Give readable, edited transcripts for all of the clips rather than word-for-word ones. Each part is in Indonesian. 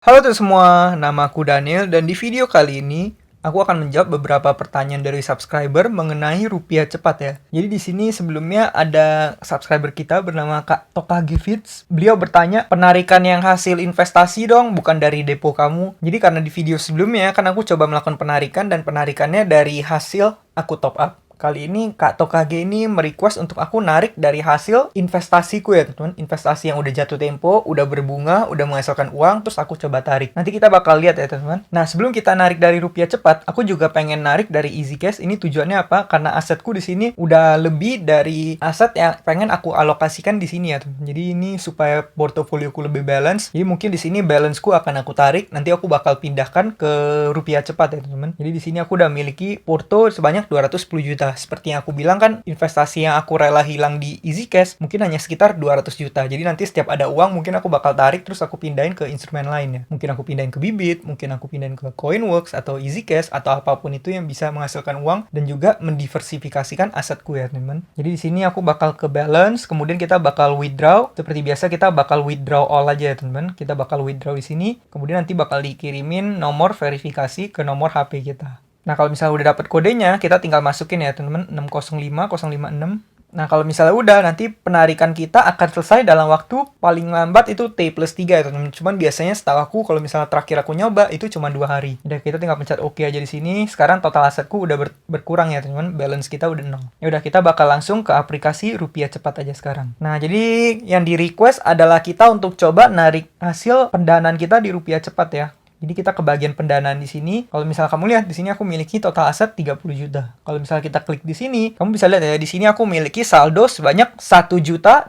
Halo tuh semua, nama aku Daniel dan di video kali ini aku akan menjawab beberapa pertanyaan dari subscriber mengenai rupiah cepat ya. Jadi di sini sebelumnya ada subscriber kita bernama Kak Tokage Fits. Beliau bertanya, penarikan yang hasil investasi dong, bukan dari depo kamu. Jadi karena di video sebelumnya kan aku coba melakukan penarikan dan penarikannya dari hasil aku top up. Kali ini Kak Tokage ini merequest untuk aku narik dari hasil investasiku ya teman-teman. Investasi yang udah jatuh tempo, udah berbunga, udah menghasilkan uang, terus aku coba tarik. Nanti kita bakal lihat ya teman-teman. Nah sebelum kita narik dari rupiah cepat, aku juga pengen narik dari Easy Cash. Ini tujuannya apa? Karena asetku di sini udah lebih dari aset yang pengen aku alokasikan di sini ya teman-teman. Jadi ini supaya portofolioku lebih balance. Jadi mungkin di sini balanceku akan aku tarik. Nanti aku bakal pindahkan ke rupiah cepat ya teman-teman. Jadi di sini aku udah miliki porto sebanyak 210 juta. Seperti yang aku bilang kan, investasi yang aku rela hilang di Easy Cash mungkin hanya sekitar 200 juta. Jadi nanti setiap ada uang mungkin aku bakal tarik terus aku pindahin ke instrumen lain ya. Mungkin aku pindahin ke Bybit, mungkin aku pindahin ke Coinworks atau Easy Cash atau apapun itu yang bisa menghasilkan uang dan juga mendiversifikasikan asetku ya teman-teman. Jadi di sini aku bakal ke balance, kemudian kita bakal withdraw. Seperti biasa kita bakal withdraw all aja ya teman-teman. Kita bakal withdraw di sini, kemudian nanti bakal dikirimin nomor verifikasi ke nomor HP kita. Nah, kalau misalnya udah dapat kodenya, kita tinggal masukin ya, teman-teman, 605056. Nah, kalau misalnya udah, nanti penarikan kita akan selesai dalam waktu paling lambat itu T+3 ya, teman-teman. Cuman biasanya setahu aku, kalau misalnya terakhir aku nyoba, itu cuma 2 hari. Udah, kita tinggal pencet OK aja di sini. Sekarang total asetku udah berkurang ya, teman-teman. Balance kita udah 0. Ya udah, kita bakal langsung ke aplikasi rupiah cepat aja sekarang. Nah, jadi yang di request adalah kita untuk coba narik hasil pendanaan kita di rupiah cepat ya. Jadi kita ke bagian pendanaan di sini. Kalau misalnya kamu lihat di sini aku miliki total aset 30 juta. Kalau misalnya kita klik di sini, kamu bisa lihat ya di sini aku miliki saldo sebanyak 1.018.000.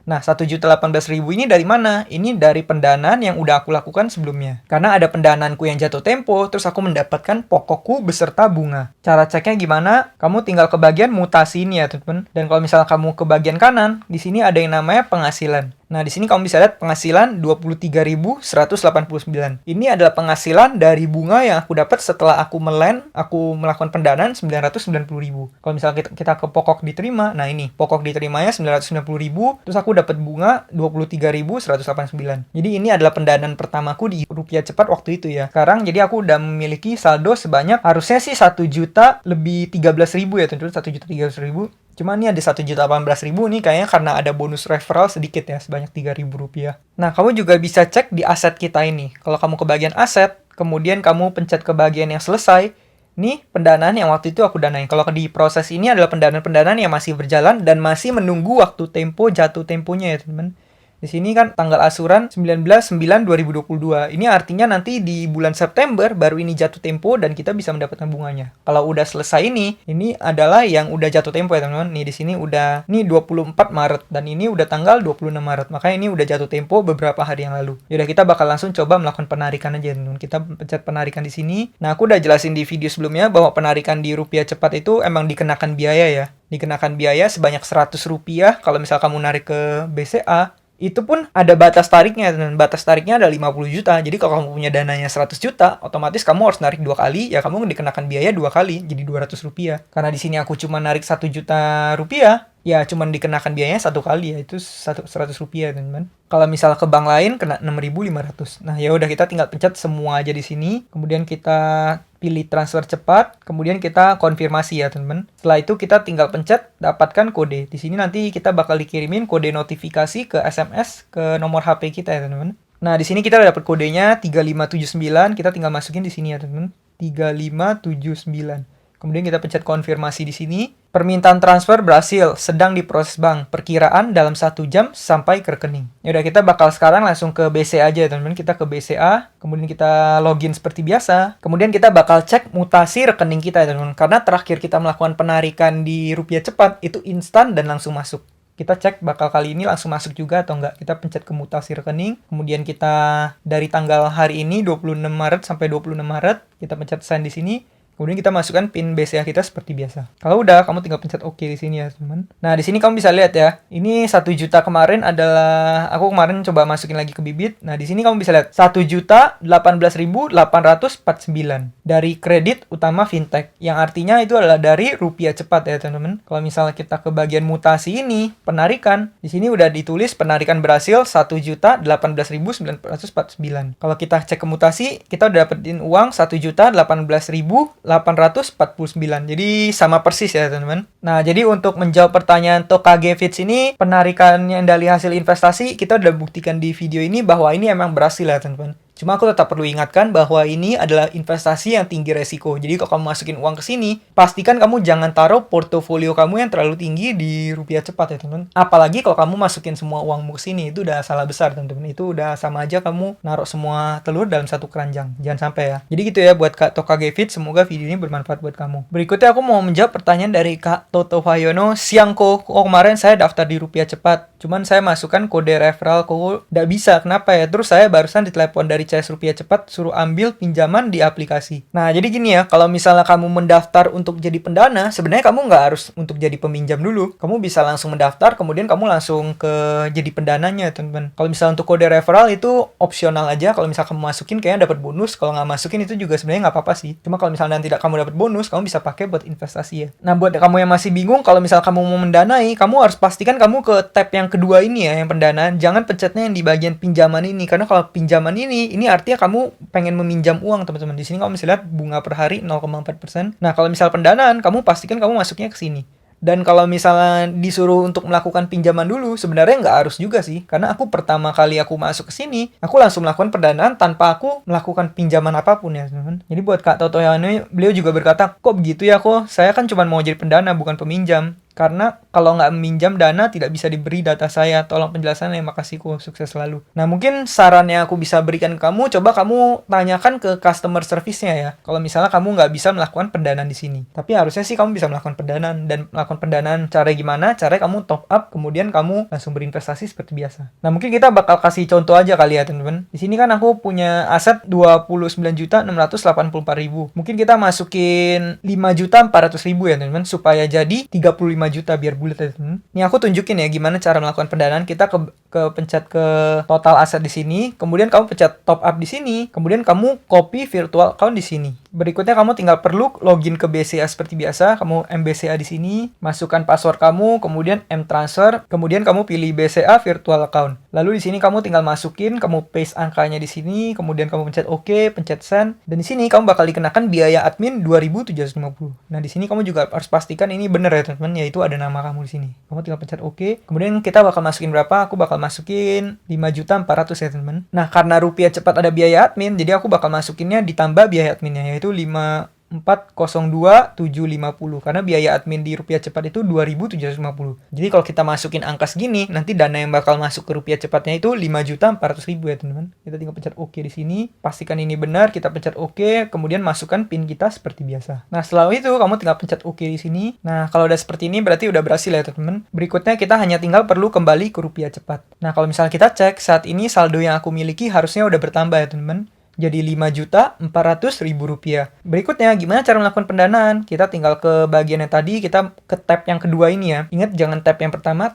Nah, 1.018.000 ini dari mana? Ini dari pendanaan yang udah aku lakukan sebelumnya. Karena ada pendanaanku yang jatuh tempo, terus aku mendapatkan pokokku beserta bunga. Cara ceknya gimana? Kamu tinggal ke bagian mutasi ini ya, teman-teman. Dan kalau misalnya kamu ke bagian kanan, di sini ada yang namanya penghasilan. Nah, di sini kamu bisa lihat penghasilan 23.189. Ini adalah penghasilan dari bunga yang aku dapat setelah aku melakukan pendanaan 990.000. Kalau misalnya kita ke pokok diterima, nah ini, pokok diterimanya 990.000, terus aku dapat bunga 23.189. Jadi ini adalah pendanaan pertamaku di rupiah cepat waktu itu ya. Sekarang jadi aku udah memiliki saldo sebanyak harusnya sih 1 juta lebih 13.000 ya, tentu 1.013.000. Cuma ini ada 1.018.000 nih kayaknya karena ada bonus referral sedikit ya, sebanyak 3.000 rupiah. Nah, kamu juga bisa cek di aset kita ini. Kalau kamu ke bagian aset, kemudian kamu pencet ke bagian yang selesai, nih pendanaan yang waktu itu aku danain. Kalau di proses ini adalah pendanaan-pendanaan yang masih berjalan dan masih menunggu waktu tempo jatuh temponya ya teman-teman. Di sini kan tanggal asuran 19/9/2022. Ini artinya nanti di bulan September baru ini jatuh tempo dan kita bisa mendapatkan bunganya. Kalau udah selesai ini adalah yang udah jatuh tempo ya teman-teman. Nih di sini udah 24 Maret dan ini udah tanggal 26 Maret. Makanya ini udah jatuh tempo beberapa hari yang lalu. Yaudah, kita bakal langsung coba melakukan penarikan aja teman-teman. Kita pencet penarikan di sini. Nah, aku udah jelasin di video sebelumnya bahwa penarikan di rupiah cepat itu emang dikenakan biaya ya. Dikenakan biaya sebanyak 100 rupiah kalau misal kamu narik ke BCA. Itu pun ada batas tariknya, dan batas tariknya ada 50 juta. Jadi kalau kamu punya dananya 100 juta, otomatis kamu harus narik 2 kali, ya kamu dikenakan biaya 2 kali, jadi 200 rupiah. Karena di sini aku cuma narik 1 juta rupiah, ya cuma dikenakan biayanya 1 kali, ya itu 100 rupiah, teman-teman. Kalau misal ke bank lain, kena 6.500. Nah, ya udah kita tinggal pencet semua aja di sini, kemudian kita pilih transfer cepat, kemudian kita konfirmasi ya teman-teman. Setelah itu kita tinggal pencet dapatkan kode. Di sini nanti kita bakal dikirimin kode notifikasi ke SMS ke nomor HP kita ya teman-teman. Nah, di sini kita udah dapat kodenya 3579, kita tinggal masukin di sini ya teman-teman. 3579. Kemudian kita pencet konfirmasi di sini. Permintaan transfer berhasil, sedang diproses bank. Perkiraan dalam 1 jam sampai ke rekening. Yaudah, kita bakal sekarang langsung ke BCA aja teman-teman. Kita ke BCA, kemudian kita login seperti biasa. Kemudian kita bakal cek mutasi rekening kita ya teman-teman. Karena terakhir kita melakukan penarikan di rupiah cepat, itu instan dan langsung masuk. Kita cek bakal kali ini langsung masuk juga atau enggak. Kita pencet ke mutasi rekening. Kemudian kita dari tanggal hari ini 26 Maret sampai 26 Maret, kita pencet sign di sini. Kemudian kita masukkan PIN BCA kita seperti biasa. Kalau udah, kamu tinggal pencet OK di sini ya, teman. Nah, di sini kamu bisa lihat ya. Ini 1 juta kemarin adalah aku kemarin coba masukin lagi ke Bibit. Nah, di sini kamu bisa lihat 1.018.849 dari kredit utama fintech. Yang artinya itu adalah dari rupiah cepat ya, teman-teman. Kalau misalnya kita ke bagian mutasi ini, penarikan, di sini udah ditulis penarikan berhasil 1.018.949. Kalau kita cek ke mutasi, kita udah dapetin uang 1.018.849. Jadi sama persis ya, teman-teman. Nah, jadi untuk menjawab pertanyaan Tokage Fits ini, penarikannya dari hasil investasi, kita udah buktikan di video ini bahwa ini emang berhasil ya, teman-teman. Cuma aku tetap perlu ingatkan bahwa ini adalah investasi yang tinggi resiko. Jadi kalau kamu masukin uang ke sini, pastikan kamu jangan taruh portofolio kamu yang terlalu tinggi di rupiah cepat ya, teman-teman. Apalagi kalau kamu masukin semua uangmu ke sini, itu udah salah besar, teman-teman. Itu udah sama aja kamu naruh semua telur dalam satu keranjang. Jangan sampai ya. Jadi gitu ya buat Kak Tokage Fit. Semoga video ini bermanfaat buat kamu. Berikutnya aku mau menjawab pertanyaan dari Kak Toto Hayono. Siangko, kemarin saya daftar di rupiah cepat. Cuman saya masukkan kode referral kok nggak bisa. Kenapa ya? Terus saya barusan ditelepon dari CS Rupiah Cepat suruh ambil pinjaman di aplikasi. Nah, jadi gini ya, kalau misalnya kamu mendaftar untuk jadi pendana, sebenarnya kamu nggak harus untuk jadi peminjam dulu. Kamu bisa langsung mendaftar, kemudian kamu langsung ke jadi pendananya, teman-teman. Kalau misalnya untuk kode referral itu opsional aja. Kalau misalnya kamu masukin, kayaknya dapat bonus. Kalau nggak masukin itu juga sebenarnya nggak apa-apa sih. Cuma kalau misalnya tidak kamu dapat bonus, kamu bisa pakai buat investasi ya. Nah, buat kamu yang masih bingung, kalau misalnya kamu mau mendanai, kamu harus pastikan kamu ke tab yang kedua ini ya, yang pendanaan. Jangan pencetnya yang di bagian pinjaman ini, karena kalau pinjaman ini artinya kamu pengen meminjam uang, teman-teman. Di sini kamu bisa lihat bunga per hari 0,4%. Nah, kalau misal pendanaan, kamu pastikan kamu masuknya ke sini. Dan kalau misalnya disuruh untuk melakukan pinjaman dulu, sebenarnya nggak harus juga sih. Karena aku pertama kali aku masuk ke sini, aku langsung melakukan pendanaan tanpa aku melakukan pinjaman apapun ya, teman-teman. Jadi buat Kak Toto Yano, beliau juga berkata, kok begitu ya kok? Saya kan cuma mau jadi pendana, bukan peminjam. Karena kalau nggak meminjam dana, tidak bisa diberi data saya. Tolong penjelasannya, makasih kok, sukses selalu. Nah, mungkin saran yang aku bisa berikan ke kamu, coba kamu tanyakan ke customer service-nya ya. Kalau misalnya kamu nggak bisa melakukan pendanaan di sini. Tapi harusnya sih kamu bisa melakukan pendanaan. Dan melakukan pendanaan cara gimana? Caranya kamu top up, kemudian kamu langsung berinvestasi seperti biasa. Nah, mungkin kita bakal kasih contoh aja kali ya, teman-teman. Di sini kan aku punya aset 29.684.000. Mungkin kita masukin 5.400.000 ya, teman-teman, supaya jadi 35 juta biar bulat ya, teman. Ini aku tunjukin ya gimana cara melakukan pendanaan. Kita pencet ke total aset di sini, kemudian kamu pencet top up di sini, kemudian kamu copy virtual account di sini. Berikutnya kamu tinggal perlu login ke BCA seperti biasa. Kamu MBCA di sini, masukkan password kamu, kemudian M-transfer, kemudian kamu pilih BCA virtual account. Lalu di sini kamu tinggal masukin, kamu paste angkanya di sini, kemudian kamu pencet OK, pencet send, dan di sini kamu bakal dikenakan biaya admin 2.750. Nah, di sini kamu juga harus pastikan ini benar ya, teman-teman, yaitu ada nama kamu di sini. Kamu tinggal pencet OK. Kemudian kita bakal masukin berapa? Aku bakal masukin 5.400.000 ya, teman-teman. Nah, karena rupiah cepat ada biaya admin, jadi aku bakal masukinnya ditambah biaya adminnya, yaitu 402.750, karena biaya admin di rupiah cepat itu 2.750. Jadi kalau kita masukin angka segini, nanti dana yang bakal masuk ke rupiah cepatnya itu 5.400.000 ya, teman-teman. Kita tinggal pencet OK di sini, pastikan ini benar, kita pencet OK, kemudian masukkan PIN kita seperti biasa. Nah, setelah itu kamu tinggal pencet OK di sini. Nah, kalau udah seperti ini berarti udah berhasil ya, teman-teman. Berikutnya kita hanya tinggal perlu kembali ke rupiah cepat. Nah, kalau misalnya kita cek saat ini saldo yang aku miliki harusnya udah bertambah ya, teman-teman. Jadi 5.400.000 rupiah. Berikutnya, gimana cara melakukan pendanaan? Kita tinggal ke bagian yang tadi, kita ke tab yang kedua ini ya. Ingat, jangan tab yang pertama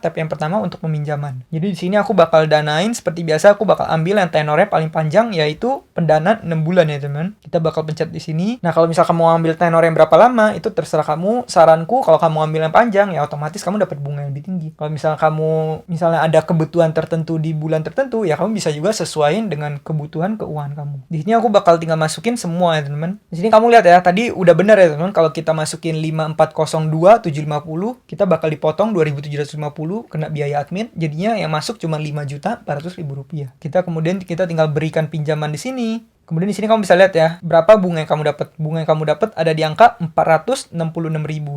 untuk peminjaman. Jadi di sini aku bakal danain seperti biasa, aku bakal ambil yang tenornya paling panjang, yaitu pendanaan 6 bulan ya, teman. Kita bakal pencet di sini. Nah, kalau misal kamu ambil tenor yang berapa lama, itu terserah kamu. Saranku, kalau kamu ambil yang panjang, ya otomatis kamu dapat bunga yang lebih tinggi. Kalau misalnya ada kebutuhan tertentu di bulan tertentu, ya kamu bisa juga sesuaiin dengan kebutuhan keuangan kamu. Di sini aku bakal tinggal masukin semua ya, teman-teman. Di sini kamu lihat ya, tadi udah benar ya, teman-teman. Kalau kita masukin 5.402.750, kita bakal dipotong 2.750 kena biaya admin. Jadinya yang masuk cuma 5.400.000 rupiah. Kita tinggal berikan pinjaman di sini. Kemudian di sini kamu bisa lihat ya, berapa bunga yang kamu dapat. Bunga yang kamu dapat ada di angka 466.000,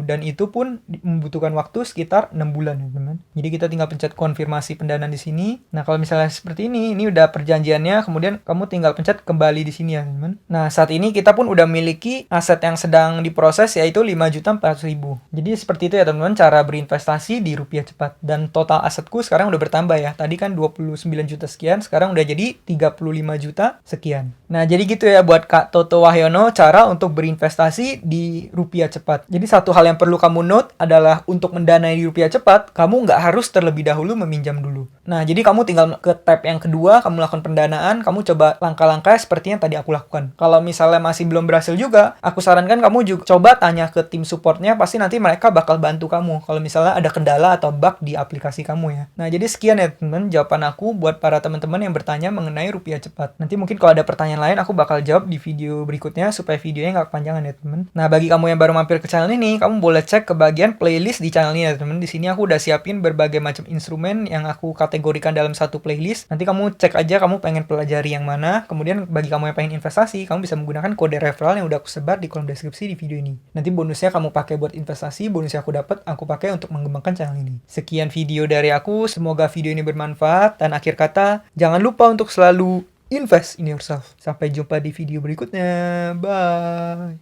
dan itu pun membutuhkan waktu sekitar 6 bulan ya, teman. Jadi kita tinggal pencet konfirmasi pendanaan di sini. Nah, kalau misalnya seperti ini udah perjanjiannya, kemudian kamu tinggal pencet kembali di sini ya, teman. Nah, saat ini kita pun udah miliki aset yang sedang diproses, yaitu 5.400.000. Jadi seperti itu ya, teman-teman, cara berinvestasi di rupiah cepat. Dan total asetku sekarang udah bertambah ya. Tadi kan 29 juta sekian, sekarang udah jadi 35 juta sekian. Nah, jadi gitu ya buat Kak Toto Wahyono cara untuk berinvestasi di rupiah cepat. Jadi satu hal yang perlu kamu note adalah untuk mendanai di rupiah cepat, kamu nggak harus terlebih dahulu meminjam dulu. Nah, jadi kamu tinggal ke tab yang kedua, kamu lakukan pendanaan, kamu coba langkah-langkah seperti yang tadi aku lakukan. Kalau misalnya masih belum berhasil juga, aku sarankan kamu juga coba tanya ke tim supportnya, pasti nanti mereka bakal bantu kamu kalau misalnya ada kendala atau bug di aplikasi kamu ya. Nah, jadi sekian ya teman-teman jawaban aku buat para teman-teman yang bertanya mengenai rupiah cepat. Nanti mungkin kalau ada pertanyaan lain aku bakal jawab di video berikutnya supaya videonya nggak kepanjangan ya teman. Nah, bagi kamu yang baru mampir ke channel ini, kamu boleh cek ke bagian playlist di channel ini ya teman. Di sini aku udah siapin berbagai macam instrumen yang aku kategorikan dalam satu playlist. Nanti kamu cek aja kamu pengen pelajari yang mana. Kemudian bagi kamu yang pengen investasi, kamu bisa menggunakan kode referral yang udah aku sebar di kolom deskripsi di video ini. Nanti bonusnya kamu pakai buat investasi, bonusnya aku pakai untuk mengembangkan channel ini. Sekian video dari aku, semoga video ini bermanfaat. Dan akhir kata, jangan lupa untuk selalu invest in yourself. Sampai jumpa di video berikutnya. Bye.